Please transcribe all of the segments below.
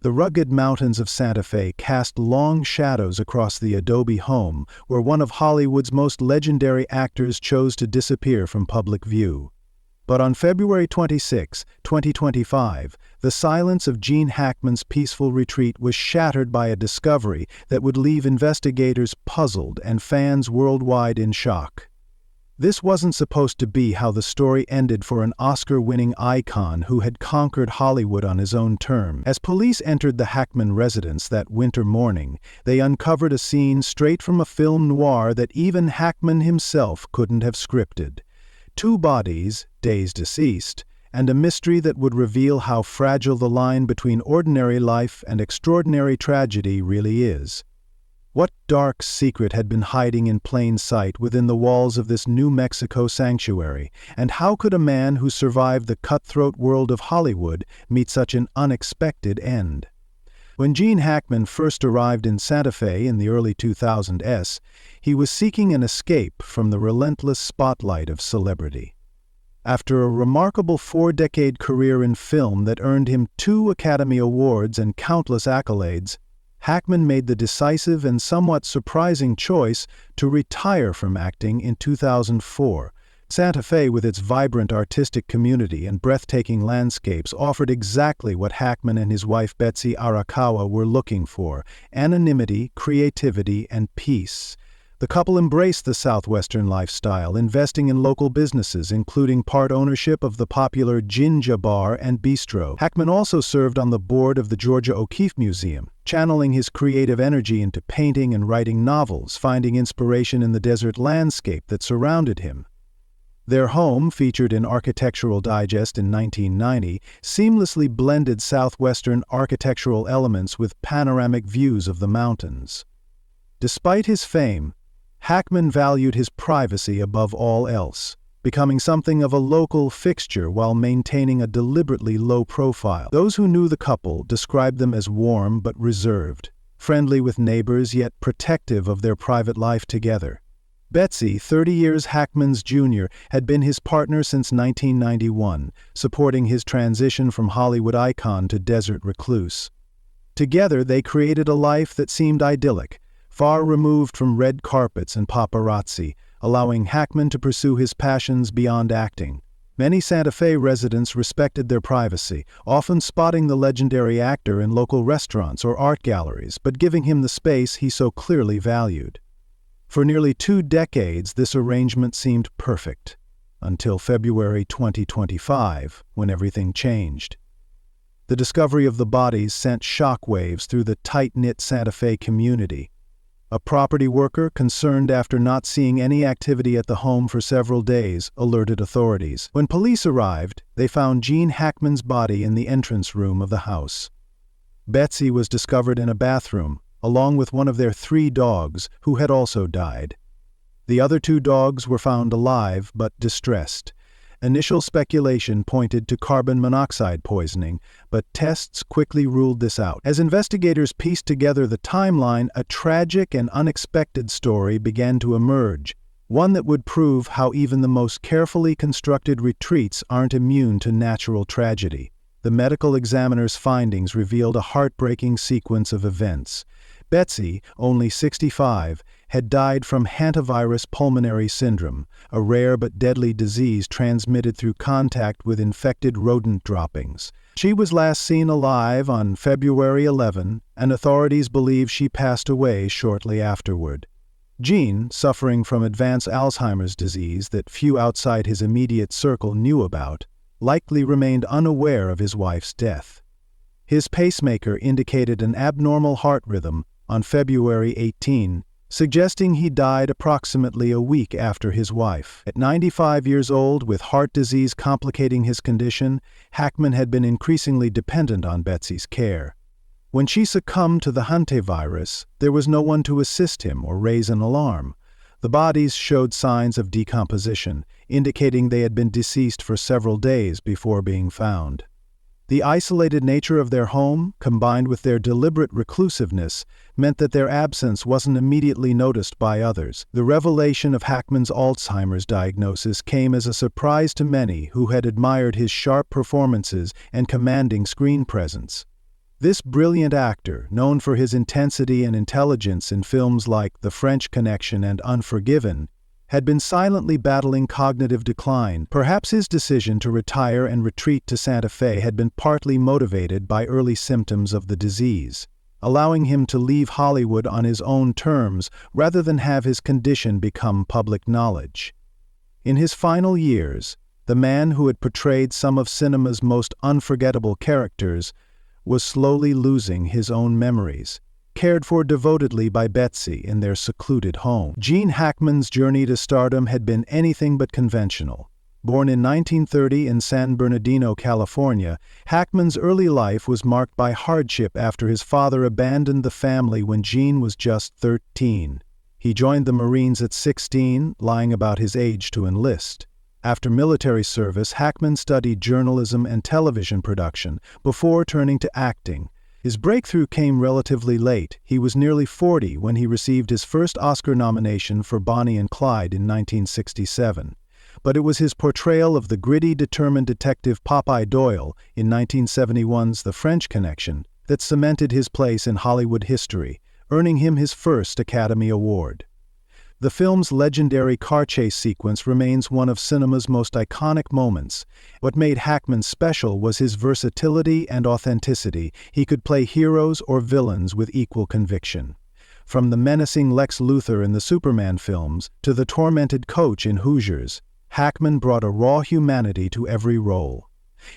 The rugged mountains of Santa Fe cast long shadows across the adobe home where one of Hollywood's most legendary actors chose to disappear from public view. But on February 26, 2025, the silence of Gene Hackman's peaceful retreat was shattered by a discovery that would leave investigators puzzled and fans worldwide in shock. This wasn't supposed to be how the story ended for an Oscar-winning icon who had conquered Hollywood on his own terms. As police entered the Hackman residence that winter morning, they uncovered a scene straight from a film noir that even Hackman himself couldn't have scripted. 2 bodies, days deceased, and a mystery that would reveal how fragile the line between ordinary life and extraordinary tragedy really is. What dark secret had been hiding in plain sight within the walls of this New Mexico sanctuary, and how could a man who survived the cutthroat world of Hollywood meet such an unexpected end? When Gene Hackman first arrived in Santa Fe in the early 2000s, he was seeking an escape from the relentless spotlight of celebrity. After a remarkable 4-decade career in film that earned him 2 Academy Awards and countless accolades, Hackman made the decisive and somewhat surprising choice to retire from acting in 2004. Santa Fe, with its vibrant artistic community and breathtaking landscapes, offered exactly what Hackman and his wife Betsy were looking for: anonymity, creativity, and peace. The couple embraced the Southwestern lifestyle, investing in local businesses, including part ownership of the popular Jinja Bar and Bistro. Hackman also served on the board of the Georgia O'Keeffe Museum, channeling his creative energy into painting and writing novels, finding inspiration in the desert landscape that surrounded him. Their home, featured in Architectural Digest in 1990, seamlessly blended Southwestern architectural elements with panoramic views of the mountains. Despite his fame, Hackman valued his privacy above all else, becoming something of a local fixture while maintaining a deliberately low profile. Those who knew the couple described them as warm but reserved, friendly with neighbors yet protective of their private life together. Betsy, 30 years Hackman's junior, had been his partner since 1991, supporting his transition from Hollywood icon to desert recluse. Together they created a life that seemed idyllic, far removed from red carpets and paparazzi, allowing Hackman to pursue his passions beyond acting. Many Santa Fe residents respected their privacy, often spotting the legendary actor in local restaurants or art galleries, but giving him the space he so clearly valued. For nearly 2 decades, this arrangement seemed perfect, until February 2025, when everything changed. The discovery of the bodies sent shockwaves through the tight-knit Santa Fe community. A property worker, concerned after not seeing any activity at the home for several days, alerted authorities. When police arrived, they found Gene Hackman's body in the entrance room of the house. Betsy was discovered in a bathroom, along with one of their 3 dogs, who had also died. The other 2 dogs were found alive but distressed. Initial speculation pointed to carbon monoxide poisoning, but tests quickly ruled this out. As investigators pieced together the timeline, a tragic and unexpected story began to emerge, one that would prove how even the most carefully constructed retreats aren't immune to natural tragedy. The medical examiner's findings revealed a heartbreaking sequence of events. Betsy, only 65, had died from hantavirus pulmonary syndrome, a rare but deadly disease transmitted through contact with infected rodent droppings. She was last seen alive on February 11, and authorities believe she passed away shortly afterward. Gene, suffering from advanced Alzheimer's disease that few outside his immediate circle knew about, likely remained unaware of his wife's death. His pacemaker indicated an abnormal heart rhythm on February 18, suggesting he died approximately a week after his wife. At 95 years old, with heart disease complicating his condition, Hackman had been increasingly dependent on Betsy's care. When she succumbed to the hantavirus, there was no one to assist him or raise an alarm. The bodies showed signs of decomposition, indicating they had been deceased for several days before being found. The isolated nature of their home, combined with their deliberate reclusiveness, meant that their absence wasn't immediately noticed by others. The revelation of Hackman's Alzheimer's diagnosis came as a surprise to many who had admired his sharp performances and commanding screen presence. This brilliant actor, known for his intensity and intelligence in films like The French Connection and Unforgiven, had been silently battling cognitive decline. Perhaps his decision to retire and retreat to Santa Fe had been partly motivated by early symptoms of the disease, allowing him to leave Hollywood on his own terms rather than have his condition become public knowledge. In his final years, the man who had portrayed some of cinema's most unforgettable characters was slowly losing his own memories, cared for devotedly by Betsy in their secluded home. Gene Hackman's journey to stardom had been anything but conventional. Born in 1930 in San Bernardino, California, Hackman's early life was marked by hardship after his father abandoned the family when Gene was just 13. He joined the Marines at 16, lying about his age to enlist. After military service, Hackman studied journalism and television production before turning to acting. His breakthrough came relatively late. He was nearly 40 when he received his first Oscar nomination for Bonnie and Clyde in 1967. But it was his portrayal of the gritty, determined detective Popeye Doyle in 1971's The French Connection that cemented his place in Hollywood history, earning him his first Academy Award. The film's legendary car chase sequence remains one of cinema's most iconic moments. What made Hackman special was his versatility and authenticity. He could play heroes or villains with equal conviction. From the menacing Lex Luthor in the Superman films to the tormented Coach in Hoosiers, Hackman brought a raw humanity to every role.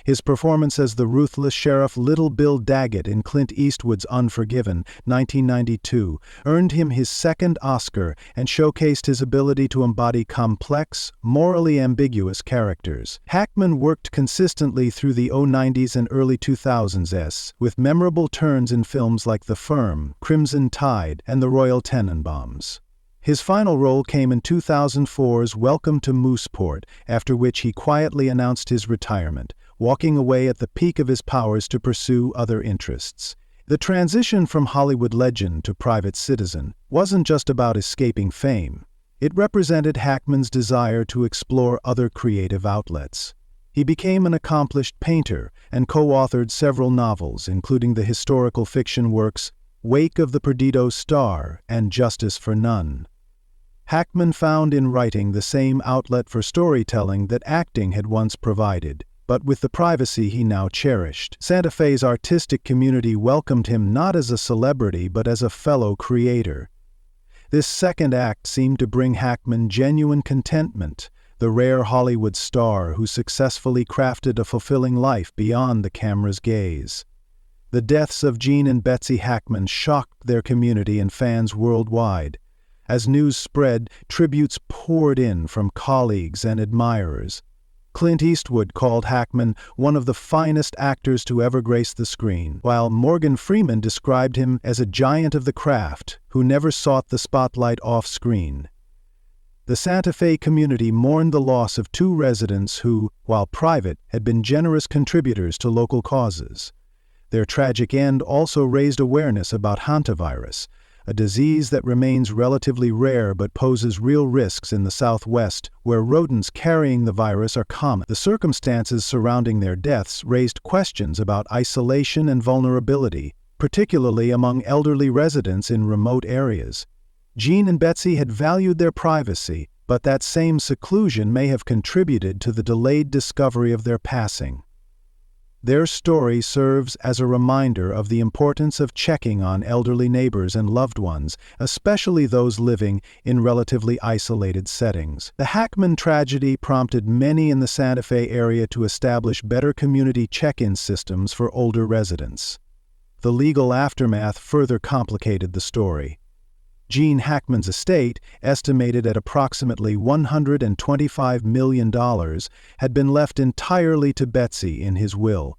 His performance as the ruthless Sheriff Little Bill Daggett in Clint Eastwood's Unforgiven, 1992, earned him his second Oscar and showcased his ability to embody complex, morally ambiguous characters. Hackman worked consistently through the 90s and early 2000s, with memorable turns in films like The Firm, Crimson Tide, and The Royal Tenenbaums. His final role came in 2004's Welcome to Mooseport, after which he quietly announced his retirement, walking away at the peak of his powers to pursue other interests. The transition from Hollywood legend to private citizen wasn't just about escaping fame. It represented Hackman's desire to explore other creative outlets. He became an accomplished painter and co-authored several novels, including the historical fiction works Wake of the Perdido Star and Justice for None. Hackman found in writing the same outlet for storytelling that acting had once provided, but with the privacy he now cherished. Santa Fe's artistic community welcomed him not as a celebrity but as a fellow creator. This second act seemed to bring Hackman genuine contentment, the rare Hollywood star who successfully crafted a fulfilling life beyond the camera's gaze. The deaths of Gene and Betsy Hackman shocked their community and fans worldwide. As news spread, tributes poured in from colleagues and admirers. Clint Eastwood called Hackman one of the finest actors to ever grace the screen, while Morgan Freeman described him as a giant of the craft who never sought the spotlight off-screen. The Santa Fe community mourned the loss of two residents who, while private, had been generous contributors to local causes. Their tragic end also raised awareness about hantavirus, a disease that remains relatively rare but poses real risks in the Southwest, where rodents carrying the virus are common. The circumstances surrounding their deaths raised questions about isolation and vulnerability, particularly among elderly residents in remote areas. Gene and Betsy had valued their privacy, but that same seclusion may have contributed to the delayed discovery of their passing. Their story serves as a reminder of the importance of checking on elderly neighbors and loved ones, especially those living in relatively isolated settings. The Hackman tragedy prompted many in the Santa Fe area to establish better community check-in systems for older residents. The legal aftermath further complicated the story. Gene Hackman's estate, estimated at approximately $125 million, had been left entirely to Betsy in his will.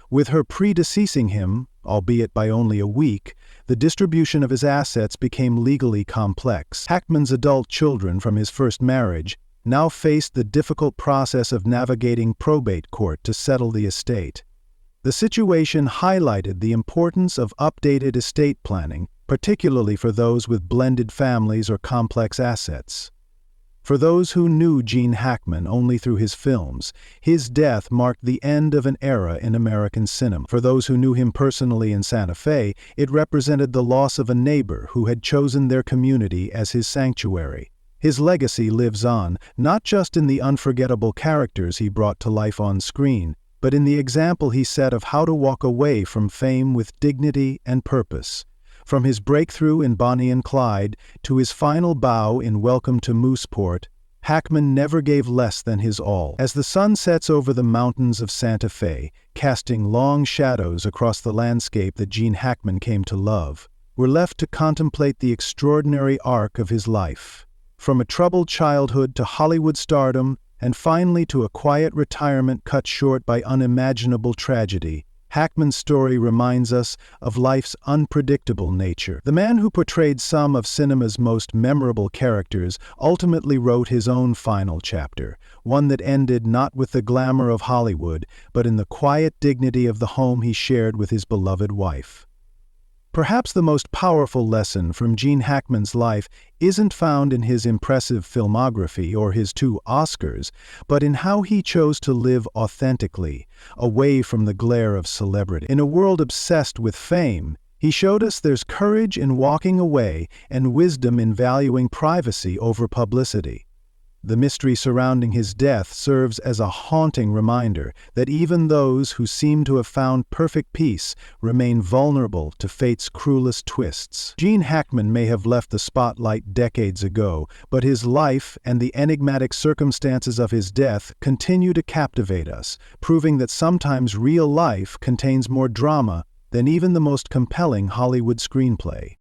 With her predeceasing him, albeit by only a week, the distribution of his assets became legally complex. Hackman's adult children from his first marriage now faced the difficult process of navigating probate court to settle the estate. The situation highlighted the importance of updated estate planning, particularly for those with blended families or complex assets. For those who knew Gene Hackman only through his films, his death marked the end of an era in American cinema. For those who knew him personally in Santa Fe, it represented the loss of a neighbor who had chosen their community as his sanctuary. His legacy lives on, not just in the unforgettable characters he brought to life on screen, but in the example he set of how to walk away from fame with dignity and purpose. From his breakthrough in Bonnie and Clyde to his final bow in Welcome to Mooseport, Hackman never gave less than his all. As the sun sets over the mountains of Santa Fe, casting long shadows across the landscape that Gene Hackman came to love, we're left to contemplate the extraordinary arc of his life. From a troubled childhood to Hollywood stardom, and finally to a quiet retirement cut short by unimaginable tragedy, Hackman's story reminds us of life's unpredictable nature. The man who portrayed some of cinema's most memorable characters ultimately wrote his own final chapter, one that ended not with the glamour of Hollywood, but in the quiet dignity of the home he shared with his beloved wife. Perhaps the most powerful lesson from Gene Hackman's life isn't found in his impressive filmography or his 2 Oscars, but in how he chose to live authentically, away from the glare of celebrity. In a world obsessed with fame, he showed us there's courage in walking away and wisdom in valuing privacy over publicity. The mystery surrounding his death serves as a haunting reminder that even those who seem to have found perfect peace remain vulnerable to fate's cruelest twists. Gene Hackman may have left the spotlight decades ago, but his life and the enigmatic circumstances of his death continue to captivate us, proving that sometimes real life contains more drama than even the most compelling Hollywood screenplay.